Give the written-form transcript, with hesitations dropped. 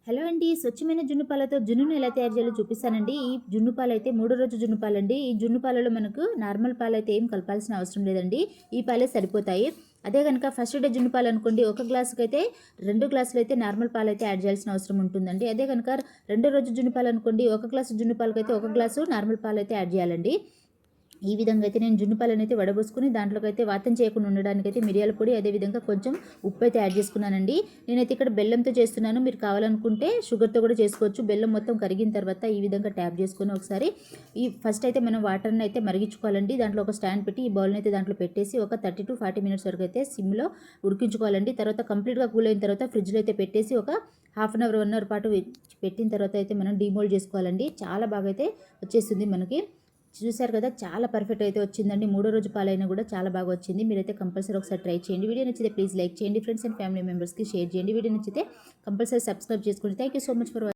Hello అండి. స్వచ్ఛమైన జున్ను పాలతో జున్నుని ఎలా తయారు చేయాలో చూపిస్తానండి. ఈ జున్ను పాలైతే మూడో రోజు జున్ను పాలండి. ఈ జున్ను పాలలో మనకు నార్మల్ పాలైతే ఏం కలపాల్సిన అవసరం లేదండి. ఈ పాలే సరిపోతాయి. అదే గనుక ఫస్ట్ డే జున్ను పాలనుకోండి, ఒక గ్లాసుకైతే 2 గ్లాసులైతే నార్మల్ పాలైతే యాడ్ చేయాల్సిన అవసరం ఉంటుందండి. అదే గనుక రెండో రోజు జున్ను పాలనుకోండి, ఒక గ్లాసు జున్ను పాలకైతే ఒక గ్లాసు నార్మల్ పాలైతే యాడ్ చేయాలండి. ఈ విధంగా అయితే నేను జున్ను పాలనైతే వడబోసుకొని దాంట్లోకైతే వాతం చేయకుండా ఉండడానికైతే మిరియాల పొడి, అదేవిధంగా కొంచెం ఉప్పు అయితే యాడ్ చేసుకున్నానండి. నేనైతే ఇక్కడ బెల్లంతో చేస్తున్నాను. మీరు కావాలనుకుంటే షుగర్తో కూడా చేసుకోవచ్చు. బెల్లం మొత్తం కరిగిన తర్వాత ఈ విధంగా ట్యాప్ చేసుకొని ఒకసారి ఫస్ట్ అయితే మనం వాటర్ని అయితే మరిగించుకోవాలండి. దాంట్లో ఒక స్టాండ్ పెట్టి ఈ బౌల్ని అయితే దాంట్లో పెట్టేసి ఒక 30 to 40 మినిట్స్ వరకు అయితే సిమ్లో ఉడికించుకోవాలండి. తర్వాత కంప్లీట్గా కూల్ అయిన తర్వాత ఫ్రిడ్జ్లో అయితే పెట్టేసి ఒక హాఫ్ అన్ అవర్ 1 అవర్ పాటు పెట్టిన తర్వాత అయితే మనం డీమోల్డ్ చేసుకోవాలండి. చాలా బాగా అయితే వచ్చేస్తుంది మనకి. చూసారు కదా, చాలా పర్ఫెక్ట్ అయితే వచ్చిందండి. మూడో రోజు పాలైనా కూడా చాలా బాగా వచ్చింది. మీరైతే కంపల్సరీ ఒకసారి ట్రై చేయండి. వీడియో నచ్చితే ప్లీజ్ లైక్ చేయండి. ఫ్రెండ్స్ అండ్ ఫ్యామిలీ మెంబర్స్కి షేర్ చేయండి. వీడియో నచ్చితే కంపల్సరీ సబ్స్క్రైబ్ చేసుకోండి. Thank you so much for